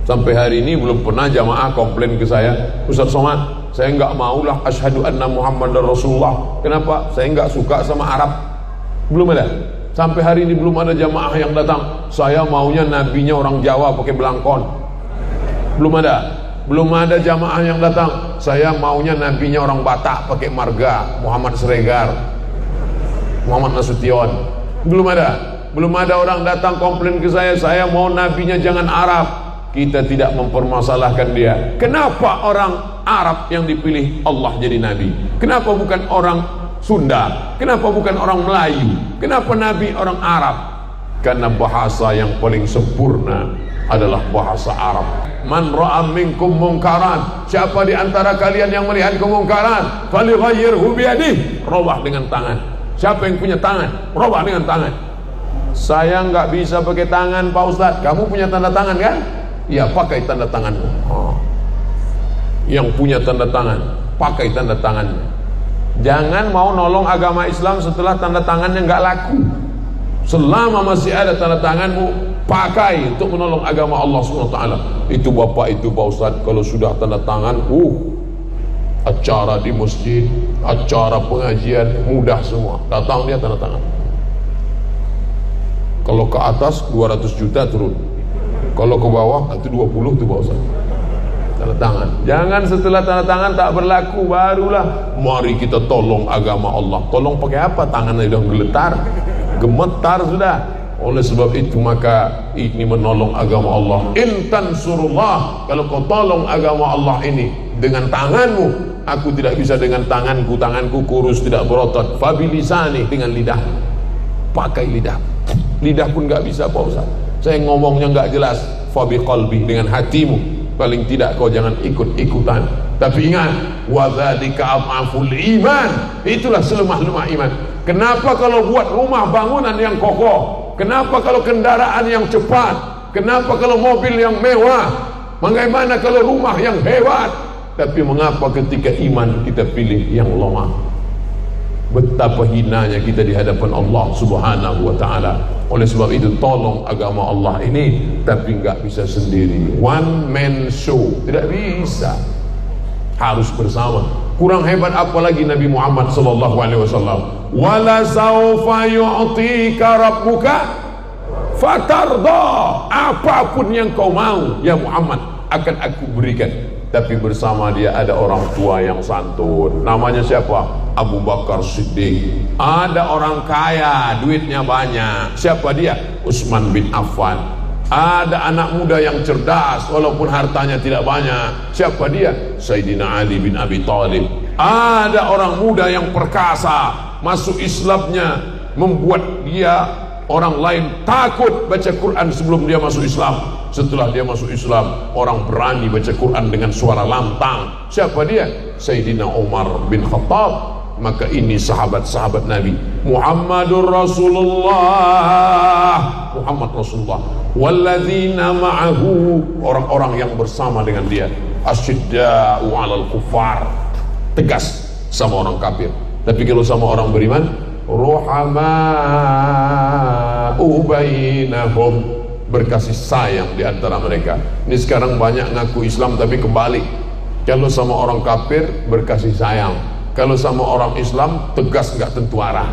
Sampai hari ini belum pernah jamaah komplain ke saya, Ustaz Somad, saya enggak maulah asyhadu anna Muhammadar Rasulullah. Kenapa? Saya enggak suka sama Arab. Belum ada. Sampai hari ini belum ada jamaah yang datang, saya maunya nabinya orang Jawa pakai belangkon. Belum ada. Belum ada jamaah yang datang, saya maunya nabinya orang Batak pakai marga, Muhammad Sregar, Muhammad Nasution. Belum ada. Belum ada orang datang komplain ke saya mau nabinya jangan Arab. Kita tidak mempermasalahkan dia. Kenapa orang Arab yang dipilih Allah jadi nabi? Kenapa bukan orang Sunda? Kenapa bukan orang Melayu? Kenapa nabi orang Arab? Karena bahasa yang paling sempurna adalah bahasa Arab. Man ra'a minkum munkaran, siapa di antara kalian yang melihat kemungkaran, falyughayyirhu biyadihi, robah dengan tangan. Siapa yang punya tangan, robah dengan tangan. Saya nggak bisa pakai tangan Pak Ustadz. Kamu punya tanda tangan kan? Ya, pakai tanda tanganmu. Yang punya tanda tangan, pakai tanda tangannya. Jangan mau nolong agama Islam setelah tanda tangannya nggak laku. Selama masih ada tanda tanganmu, pakai untuk menolong agama Allah SWT. Itu Bapak, itu Pak Ustadz, kalau sudah tanda tangan, acara di masjid, acara pengajian, mudah semua. Datang dia tanda tangan. Kalau ke atas 200 juta turun. Kalau ke bawah itu 20 tuh Pak Ustadz. Tanda tangan. Jangan setelah tanda tangan tak berlaku barulah mari kita tolong agama Allah. Tolong pakai apa? Tangannya sudah geletar, gemetar sudah. Oleh sebab itu maka ini menolong agama Allah. In tansurullah, kalau kau tolong agama Allah ini dengan tanganmu, aku tidak bisa dengan tanganku kurus tidak berotot. Fabilisani, dengan lidah. Pakai lidah. Lidah pun nggak bisa Pak Ustaz. Saya ngomongnya nggak jelas. Fabiqalbi, dengan hatimu. Paling tidak kau jangan ikut-ikutan. Tapi ingat, wadzalika adhaful iman. Itulah selemah-lemah iman. Kenapa kalau buat rumah bangunan yang kokoh? Kenapa kalau kendaraan yang cepat? Kenapa kalau mobil yang mewah? Bagaimana kalau rumah yang hebat? Tapi mengapa ketika iman kita pilih yang lemah? Betapa hinanya kita di hadapan Allah Subhanahu wa ta'ala. Oleh sebab itu tolong agama Allah ini, tapi nggak bisa sendiri. One man show, tidak bisa. Harus bersama. Kurang hebat apalagi Nabi Muhammad sallallahu alaihi wasallam. Wala saufa yu'tika rabbuka fatarda. Apapun yang kau mau ya Muhammad akan aku berikan. Tapi bersama dia ada orang tua yang santun. Namanya siapa? Abu Bakar Siddiq. Ada orang kaya, duitnya banyak. Siapa dia? Utsman bin Affan. Ada anak muda yang cerdas walaupun hartanya tidak banyak. Siapa dia? Sayyidina Ali bin Abi Thalib. Ada orang muda yang perkasa, masuk Islamnya membuat dia orang lain takut baca Quran sebelum dia masuk Islam. Setelah dia masuk Islam, orang berani baca Quran dengan suara lantang. Siapa dia? Sayyidina Umar bin Khattab. Maka ini sahabat-sahabat Nabi. Muhammadur Rasulullah, Muhammad Rasulullah. Walladzina ma'ahu, orang-orang yang bersama dengan dia. Asyidda'u 'alal kuffar, tegas sama orang kafir. Tapi kalau sama orang beriman, ruhama'u bainahum, berkasih sayang di antara mereka. Ini sekarang banyak ngaku Islam tapi kembali. Kalau sama orang kafir berkasih sayang, kalau sama orang Islam tegas, nggak tentu arah,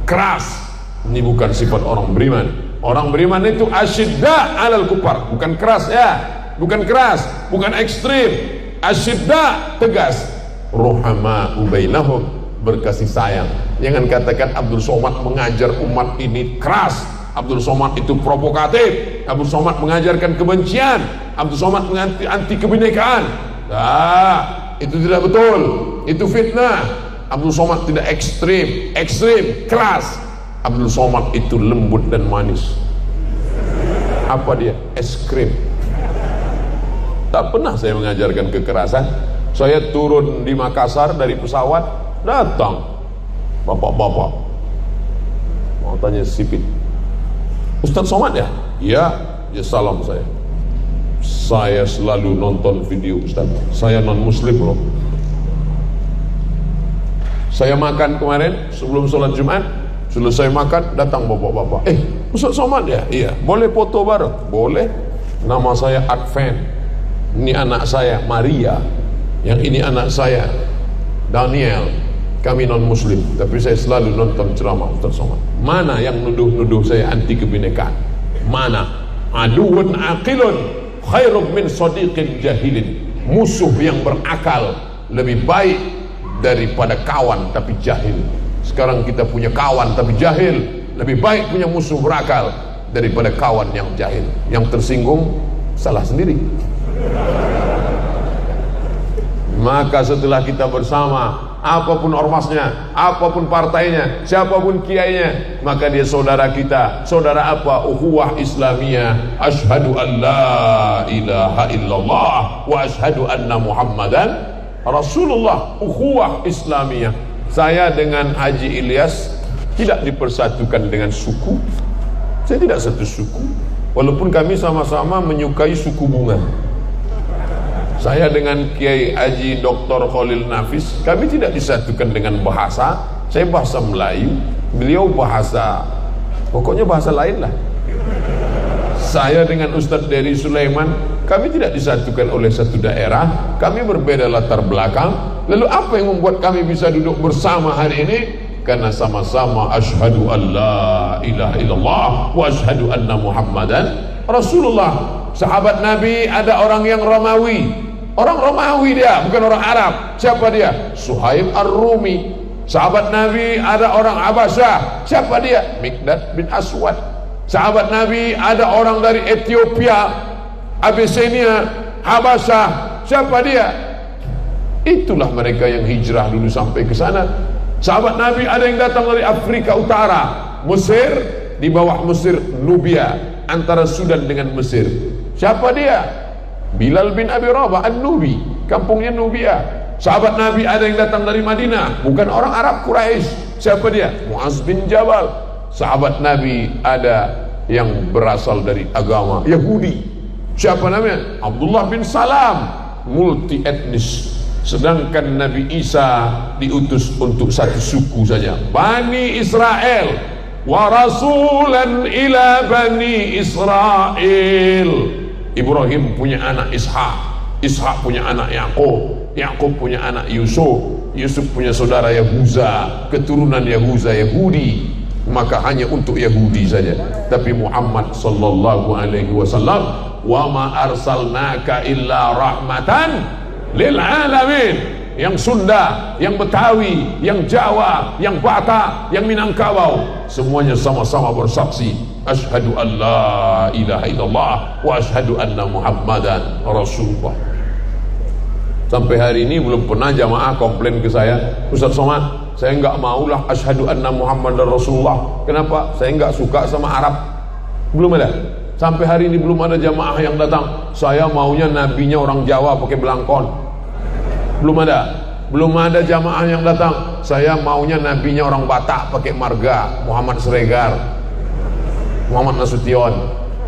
keras. Ini bukan sifat orang beriman. Orang beriman itu asyidda 'alal kufar, bukan keras ya, bukan keras, bukan ekstrim. Asyidda, tegas. Ruhama'u bainahum, berkasih sayang. Jangan katakan Abdul Somad mengajar umat ini keras, Abdul Somad itu provokatif, Abdul Somad mengajarkan kebencian, Abdul Somad anti kebinekaan. Itu tidak betul, itu fitnah. Abdul Somad tidak ekstrim, keras. Abdul Somad itu lembut dan manis. Apa dia? Es krim. Tak pernah saya mengajarkan kekerasan. Saya turun di Makassar dari pesawat, datang bapak-bapak mau tanya sipit, Ustaz Somad ya? Iya, ya salam saya. Saya selalu nonton video Ustaz. Saya non muslim loh. Saya makan kemarin sebelum sholat Jumat. Selesai makan datang bapak-bapak. Ustaz Somad ya? Iya. Boleh foto bareng? Boleh. Nama saya Adven. Ini anak saya Maria, yang ini anak saya Daniel. Kami non muslim, tapi saya selalu nonton ceramah Ustaz Somad. Mana yang nuduh-nuduh saya anti kebinekaan? Mana? Aduun aqilun khairum min sadiqin jahilin. Musuh yang berakal lebih baik daripada kawan tapi jahil. Sekarang kita punya kawan tapi jahil. Lebih baik punya musuh berakal daripada kawan yang jahil. Yang tersinggung salah sendiri. Maka setelah kita bersama, apapun ormasnya, apapun partainya, siapapun kiainya, maka dia saudara kita. Saudara apa? Ukhuwah Islamiyah. Asyhadu an la ilaha illallah wa asyhadu anna Muhammadan Rasulullah. Ukhuwah Islamiyah. Saya dengan Haji Ilyas tidak dipersatukan dengan suku. Saya tidak satu suku, walaupun kami sama-sama menyukai suku bunga. Saya dengan Kiai Haji Dr. Khalil Nafis, kami tidak disatukan dengan bahasa. Saya bahasa Melayu, beliau bahasa, pokoknya bahasa lain lah. Saya dengan Ustadz Dery Sulaiman, kami tidak disatukan oleh satu daerah. Kami berbeda latar belakang. Lalu apa yang membuat kami bisa duduk bersama hari ini? Karena sama-sama asyhadu an la ilaha illallah wa asyhadu anna Muhammadan Rasulullah. Sahabat Nabi ada orang yang Romawi. Orang Romawi dia, bukan orang Arab. Siapa dia? Suhaib Ar-Rumi. Sahabat Nabi ada orang Habasyah. Siapa dia? Mikdad bin Aswad. Sahabat Nabi ada orang dari Ethiopia, Abyssinia, Habasyah. Siapa dia? Itulah mereka yang hijrah dulu sampai ke sana. Sahabat Nabi ada yang datang dari Afrika Utara, Mesir, di bawah Mesir Nubia, antara Sudan dengan Mesir. Siapa dia? Bilal bin Abi Rabah An-Nubi, kampungnya Nubia. Sahabat Nabi ada yang datang dari Madinah, bukan orang Arab Quraisy. Siapa dia? Muaz bin Jabal. Sahabat Nabi ada yang berasal dari agama Yahudi. Siapa namanya? Abdullah bin Salam, multi etnis. Sedangkan Nabi Isa diutus untuk satu suku saja, Bani Israel. Wa rasulan ila Bani Israel. Ibrahim punya anak Ishak, Ishak punya anak Yakub, Yakub punya anak Yusuf, Yusuf punya saudara Yahuza, keturunan Yahuza Yahudi. Maka hanya untuk Yahudi saja. Tapi Muhammad sallallahu alaihi wasallam, wa ma arsalnaka illa rahmatan lil alamin. Yang Sunda, yang Betawi, yang Jawa, yang Batak, yang Minangkabau, semuanya sama-sama bersaksi asyhadu an la ilaha illallah wa asyhadu anna Muhammadan Rasulullah. Sampai hari ini belum pernah jamaah komplain ke saya, Ustaz Somad, saya enggak maulah asyhadu anna Muhammadan Rasulullah. Kenapa? Saya enggak suka sama Arab. Belum ada. Sampai hari ini belum ada jamaah yang datang, saya maunya nabinya orang Jawa pakai belangkon. Belum ada. Belum ada jamaah yang datang, saya maunya nabinya orang Batak pakai marga, Muhammad Sregar, Muhammad Nasution.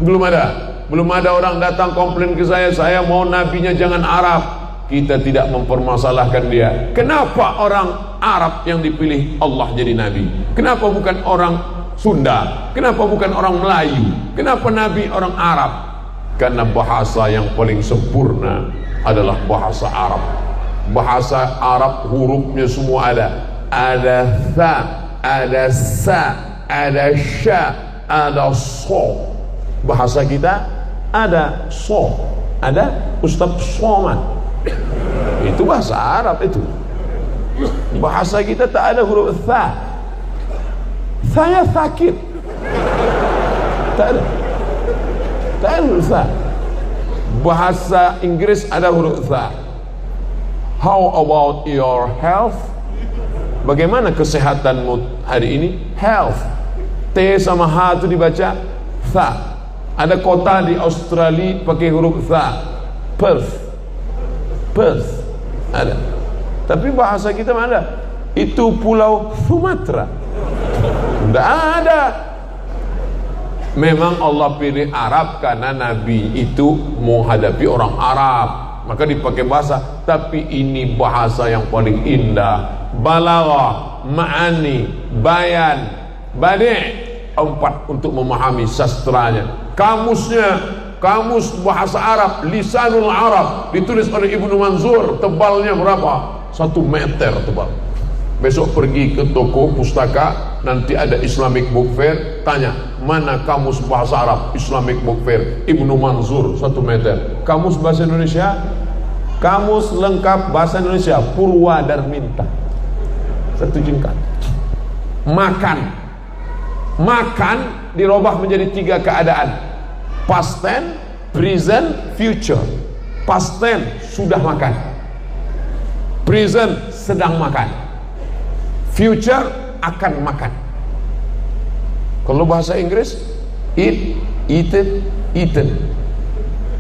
Belum ada. Belum ada orang datang komplain ke saya mau nabinya jangan Arab. Kita tidak mempermasalahkan dia. Kenapa orang Arab yang dipilih Allah jadi nabi? Kenapa bukan orang Sunda? Kenapa bukan orang Melayu? Kenapa nabi orang Arab? Karena bahasa yang paling sempurna adalah bahasa Arab. Bahasa Arab hurufnya semua ada. Ada tha, ada sa, ada sya, ada so. Bahasa kita ada so, ada Ustaz Somad. Itu bahasa Arab itu. Bahasa kita tak ada huruf tha. Saya sakit. Tak ada. Tak ada huruf tha. Bahasa Inggris ada huruf tha. How about your health? Bagaimana kesehatanmu hari ini? Health. T sama H itu dibaca tha. Ada kota di Australia pakai huruf tha. Perth. Perth. Ada. Tapi bahasa kita mana? Itu pulau Sumatera. Tidak ada. Memang Allah pilih Arab karena Nabi itu menghadapi orang Arab, maka dipakai bahasa. Tapi ini bahasa yang paling indah. Balaghah, ma'ani, bayan, badi'. 4 untuk memahami sastranya. Kamusnya Kamus Bahasa Arab, Lisanul Arab, ditulis oleh Ibnu Manzur, tebalnya berapa? 1 meter tebal. Besok pergi ke toko pustaka, nanti ada Islamic Book Fair, tanya, mana kamus bahasa Arab Islamic Book Fair? Ibnu Manzur, 1 meter. Kamus bahasa Indonesia, kamus lengkap bahasa Indonesia, Purwadarminta, 1 jengkal. Makan dirubah menjadi 3 keadaan: past tense, present, future. Past tense, sudah makan. Present, sedang makan. Future, akan makan. Kalau bahasa Inggris, eat, eaten, eaten.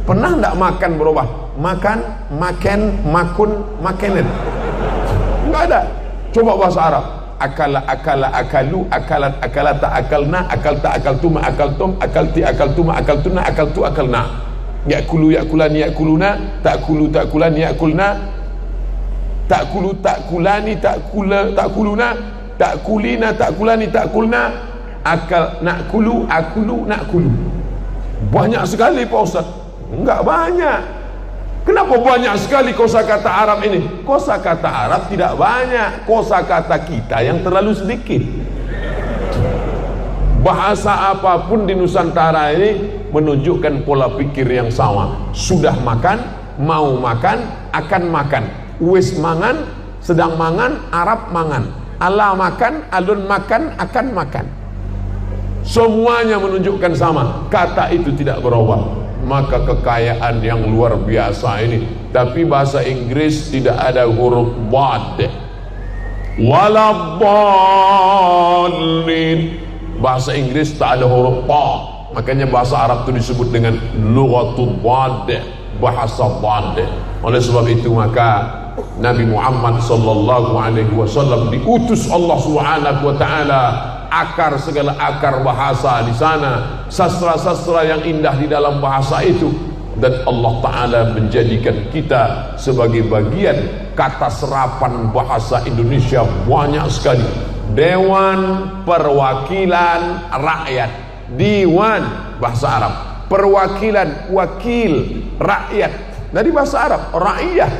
Pernah enggak makan berubah? Makan, makan, makun, makanin. Enggak ada. Coba bahasa Arab. Akala, akala, akalu, akalat, akalata, akalna, akalta, akaltuma, akaltum, akalti, akaltuma, akaltuna, akaltu, akalna. Yakulu, yakulani, yakuluna, takulu, takulani, yakulna, takulu, takulani, takuluna, takulina, takulani, takulna, akal, nakulu, akulu, nakulu. Banyak sekali Pak Ustaz. Enggak banyak. Kenapa banyak sekali kosakata Arab ini? Kosakata Arab tidak banyak, kosakata kita yang terlalu sedikit. Bahasa apapun di Nusantara ini menunjukkan pola pikir yang sama. Sudah makan, mau makan, akan makan. Wis mangan, sedang mangan, Arab mangan. Ala makan, alun makan, akan makan. Semuanya menunjukkan sama. Kata itu tidak berubah. Maka kekayaan yang luar biasa ini. Tapi bahasa Inggris tidak ada huruf bad, waladdallin. Bahasa Inggris tak ada huruf ta. Makanya bahasa Arab itu disebut dengan lughatul bad, bahasa bad. Oleh sebab itu maka Nabi Muhammad sallallahu alaihi wasallam diutus Allah Subhanahu wa taala, akar segala akar bahasa di sana, sastra-sastra yang indah di dalam bahasa itu, dan Allah Ta'ala menjadikan kita sebagai bagian kata serapan bahasa Indonesia banyak sekali. Dewan Perwakilan Rakyat, Diwan bahasa Arab, perwakilan, wakil, rakyat dari bahasa Arab, rakyat.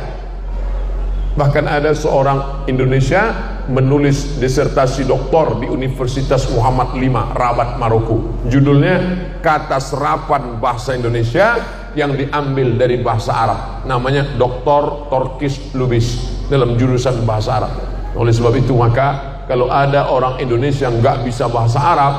Bahkan ada seorang Indonesia menulis disertasi doktor di Universitas Muhammad V, Rabat, Maroko. Judulnya Kata Serapan Bahasa Indonesia yang diambil dari bahasa Arab. Namanya Dr. Torkis Lubis dalam jurusan bahasa Arab. Oleh sebab itu maka kalau ada orang Indonesia yang nggak bisa bahasa Arab,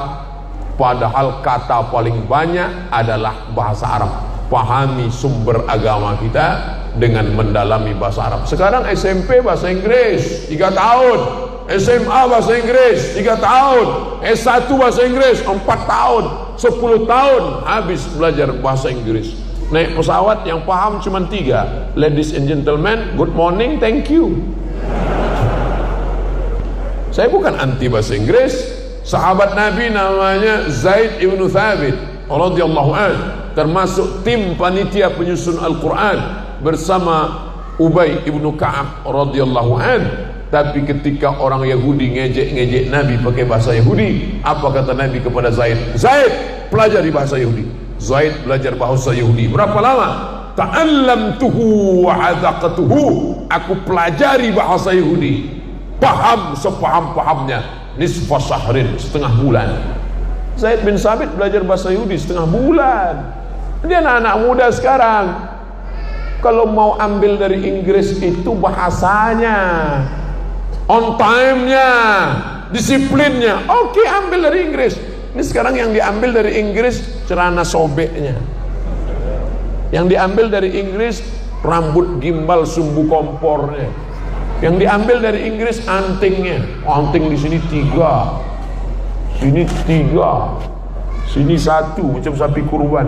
padahal kata paling banyak adalah bahasa Arab. Pahami sumber agama kita dengan mendalami bahasa Arab. Sekarang SMP bahasa Inggris 3 tahun, SMA bahasa Inggris 3 tahun, S1 bahasa Inggris 4 tahun, 10 tahun habis belajar bahasa Inggris. Naik pesawat yang paham cuma 3, ladies and gentlemen, good morning, thank you. Saya bukan anti bahasa Inggris. Sahabat Nabi namanya Zaid ibn Thabit radhiyallahu anhu, termasuk tim panitia penyusun Al-Quran bersama Ubay ibnu Ka'ab radhiyallahu anhu. Tapi ketika orang Yahudi ngejek-ngejek Nabi pakai bahasa Yahudi, apa kata Nabi kepada Zaid? Zaid, pelajari bahasa Yahudi. Zaid belajar bahasa Yahudi. Berapa lama? Ta'allamtuhu wa 'adaqtuhu. Aku pelajari bahasa Yahudi, paham sepaham-pahamnya. Nisfa syahrin, setengah bulan. Zaid bin Sabit belajar bahasa Yahudi setengah bulan. Dia anak-anak muda sekarang. Kalau mau ambil dari Inggris itu bahasanya, on time-nya, disiplinnya, oke, ambil dari Inggris. Ini sekarang yang diambil dari Inggris celana sobeknya, yang diambil dari Inggris rambut gimbal sumbu kompornya, yang diambil dari Inggris antingnya. Anting di sini 3, sini 3, sini 1 macam sapi kurban,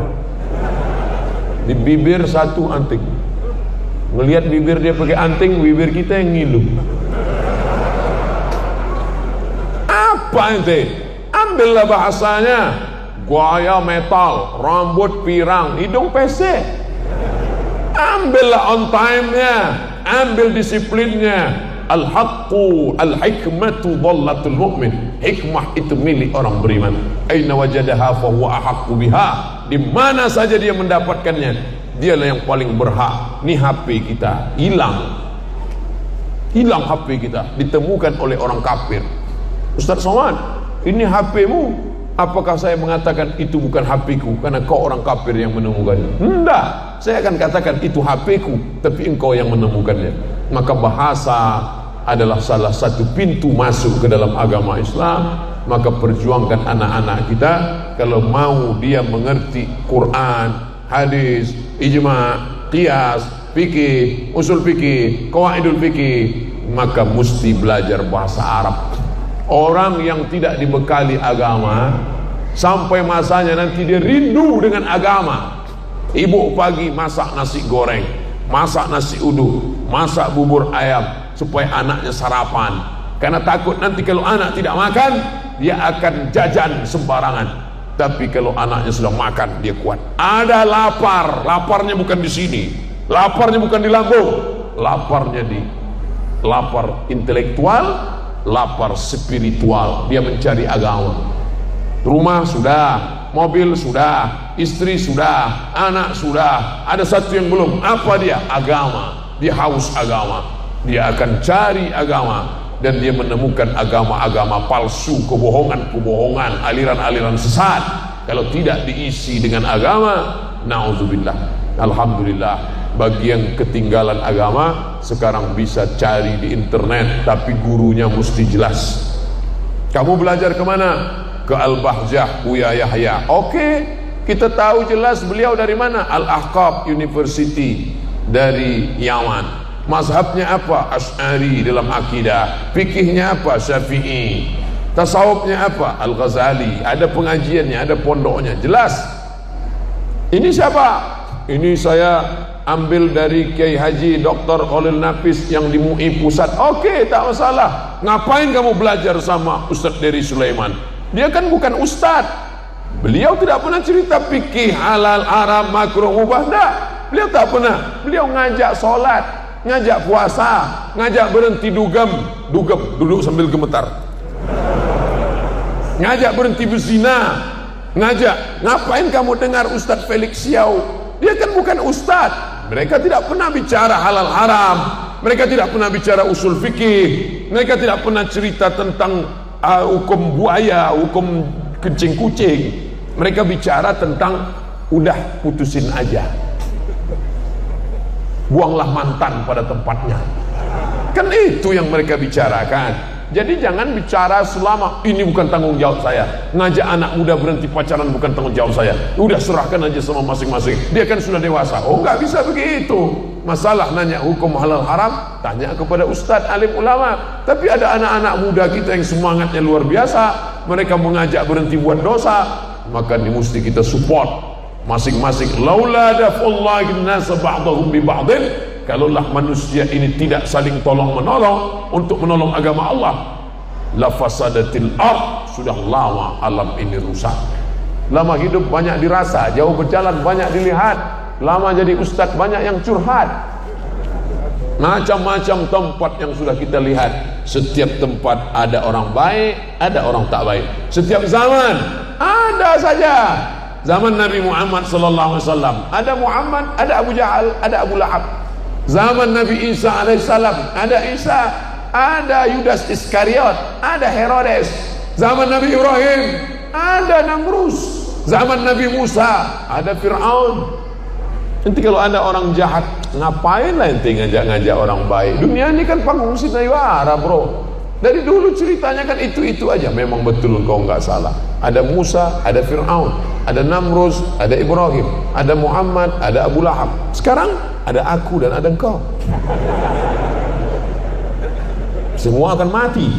di bibir 1 anting. Melihat bibir dia pakai anting, bibir kita yang ngilu. Apa ente? Ambillah bahasanya. Gaya metal, rambut pirang, hidung pesek. Ambillah on time-nya, ambil disiplinnya. Al-haqqu al-hikmatu dhallatul mu'min. Hikmah itu milik orang beriman. Aina wajadaha fa huwa ahaqqu biha. di mana saja dia mendapatkannya, dialah yang paling berhak. Nih HP kita hilang HP kita, ditemukan oleh orang kafir. Ustaz Somad, ini HP-mu. Apakah saya mengatakan itu bukan HP-ku karena kau orang kafir yang menemukannya? Enggak, saya akan katakan itu HP-ku, tapi engkau yang menemukannya. Maka bahasa adalah salah satu pintu masuk ke dalam agama Islam. Maka perjuangkan anak-anak kita, kalau mau dia mengerti Quran, hadis, ijma', qiyas, fikih, usul fikih, qawaidul fikih, maka mesti belajar bahasa Arab. Orang yang tidak dibekali agama, sampai masanya nanti dia rindu dengan agama. Ibu pagi masak nasi goreng, masak nasi uduk, masak bubur ayam supaya anaknya sarapan, karena takut nanti kalau anak tidak makan dia akan jajan sembarangan. Tapi kalau anaknya sudah makan, dia kuat. Ada lapar, laparnya bukan di sini, laparnya bukan di lambung, laparnya di lapar intelektual, lapar spiritual. Dia mencari agama. Rumah sudah, mobil sudah, istri sudah, anak sudah, ada satu yang belum. Apa dia? Agama. Dia haus agama, dia akan cari agama. Dan dia menemukan agama-agama palsu, kebohongan-kebohongan, aliran-aliran sesat. Kalau tidak diisi dengan agama, na'udzubillah. Alhamdulillah, bagi yang ketinggalan agama sekarang bisa cari di internet, tapi gurunya mesti jelas. Kamu belajar kemana? Ke Al-Bahjah Buya Yahya. Oke, kita tahu jelas beliau dari mana? Al-Ahqaf University dari Yaman. Mazhabnya apa? Asy'ari dalam akidah. Fikihnya apa? Syafi'i. Tasawufnya apa? Al-Ghazali. Ada pengajiannya, ada pondoknya, jelas. Ini siapa? Ini saya ambil dari Kiai Haji Dr. Khalil Nafis yang di MUI Pusat. Oke, tak masalah. Ngapain kamu belajar sama Ustaz Dery Sulaiman? Dia kan bukan ustaz. Beliau tidak pernah cerita fikih halal, haram, makruh, mubah. Enggak. Beliau tak pernah. Beliau ngajak sholat, ngajak puasa, ngajak berhenti dugem, duduk sambil gemetar, ngajak berhenti berzina, ngajak. Ngapain kamu dengar Ustaz Felix Xiao? Dia kan bukan ustaz. Mereka tidak pernah bicara halal haram, mereka tidak pernah bicara usul fikih, mereka tidak pernah cerita tentang hukum buaya, hukum kencing kucing. Mereka bicara tentang udah putusin aja, buanglah mantan pada tempatnya. Kan itu yang mereka bicarakan. Jadi jangan bicara selama ini bukan tanggung jawab saya. Ngajak anak muda berhenti pacaran bukan tanggung jawab saya. Udah serahkan aja sama masing-masing. Dia kan sudah dewasa. Oh, nggak bisa begitu. Masalah nanya hukum halal haram, tanya kepada ustadz alim ulama. Tapi ada anak-anak muda kita yang semangatnya luar biasa. Mereka mengajak berhenti buat dosa. Maka ini mesti kita support masing-masing. Laula daf'ullahi an-nas ba'dahum bi ba'din. Kalaulah manusia ini tidak saling tolong menolong untuk menolong agama Allah, la fasadatil ard, sudah lama alam ini rusak. Lama hidup banyak dirasa, jauh berjalan banyak dilihat. Lama jadi ustadz banyak yang curhat. Macam-macam tempat yang sudah kita lihat. Setiap tempat ada orang baik, ada orang tak baik. Setiap zaman ada saja. Zaman Nabi Muhammad sallallahu alaihi wasallam ada Muhammad, ada Abu Jahal, ada Abu Lahab. Zaman Nabi Isa alaihissalam ada Isa, ada Yudas Iskariot, ada Herodes. Zaman Nabi Ibrahim ada Namrus. Zaman Nabi Musa ada Fir'aun. Nanti kalau ada orang jahat, ngapain lah ente ngajak-ngajak orang baik? Dunia ini kan panggung sinayara, bro. Dari dulu ceritanya kan itu-itu aja. Memang betul engkau nggak salah. Ada Musa, ada Fir'aun, ada Namrus, ada Ibrahim, ada Muhammad, ada Abu Lahab. Sekarang ada aku dan ada engkau. Semua akan mati.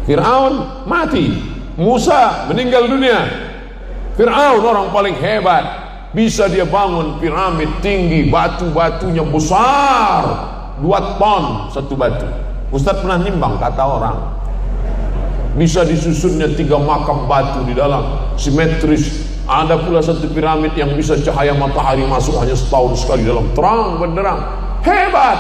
Fir'aun mati, Musa meninggal dunia. Fir'aun orang paling hebat, bisa dia bangun piramid tinggi, batu-batunya besar, 2 ton satu batu. Ustaz pernah nimbang, kata orang bisa disusunnya 3 makam batu di dalam, simetris. Ada pula satu piramid yang bisa cahaya matahari masuk hanya setahun sekali dalam terang benderang. Hebat.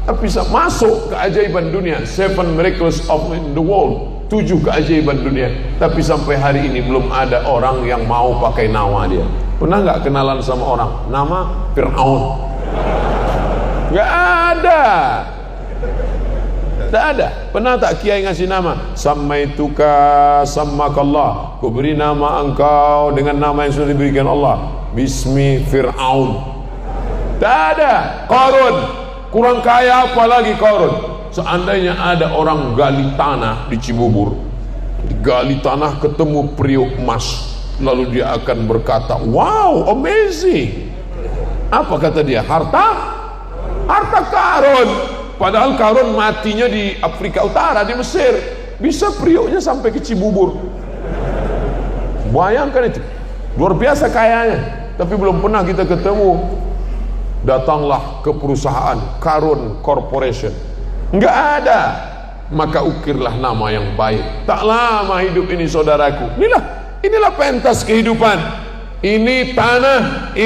Tapi bisa masuk keajaiban dunia, 7 miracles of the world. 7 keajaiban dunia, tapi sampai hari ini belum ada orang yang mau pakai nama dia. Pernah nggak kenalan sama orang nama Fir'aun? Nggak ada. Tak ada. Pernah tak kiai ngasih nama? Samaituka sammakallah, ku beri nama engkau dengan nama yang sudah diberikan Allah, Bismi Fir'aun. Tak ada. Qarun, kurang kaya apa lagi Qarun? Seandainya ada orang gali tanah di Cibubur, gali tanah ketemu periuk emas, lalu dia akan berkata, wow, amazing. Apa kata dia? Harta Qarun. Padahal Qarun matinya di Afrika Utara, di Mesir. Bisa periuknya sampai ke Cibubur. Bayangkan itu, luar biasa kayanya. Tapi belum pernah kita ketemu. Datanglah ke perusahaan Qarun Corporation, nggak ada. Maka ukirlah nama yang baik. Tak lama hidup ini saudaraku. Inilah pentas kehidupan. Ini tanah,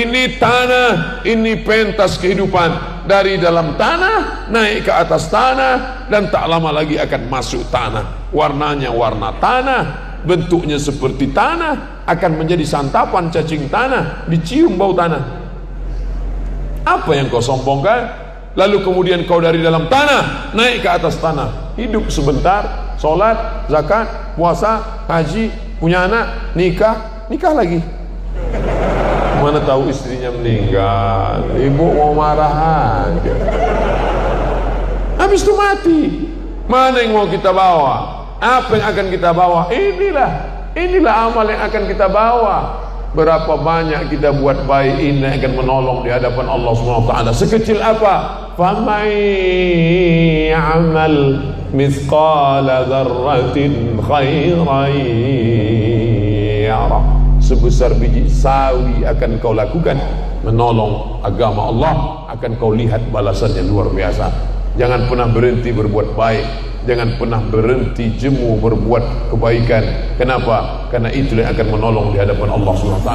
ini pentas kehidupan. Dari dalam tanah naik ke atas tanah, dan tak lama lagi akan masuk tanah. Warnanya warna tanah, bentuknya seperti tanah, akan menjadi santapan cacing tanah, dicium bau tanah. Apa yang kau sombongkan? Lalu kemudian kau dari dalam tanah naik ke atas tanah, hidup sebentar, sholat, zakat, puasa, haji, punya anak, nikah lagi. Mana tahu istrinya meninggal, ibu mau marah aja. Habis itu mati. Mana yang mau kita bawa? Apa yang akan kita bawa? Inilah amal yang akan kita bawa. Berapa banyak kita buat baik, ini akan menolong di hadapan Allah SWT. Sekecil apa? Famay ya'mal mithqala dzarratin khairan yarah. Sebesar biji sawi akan kau lakukan menolong agama Allah, akan kau lihat balasannya luar biasa. Jangan pernah berhenti berbuat baik, jangan pernah berhenti jemu berbuat kebaikan. Kenapa? Karena itu yang akan menolong di hadapan Allah SWT.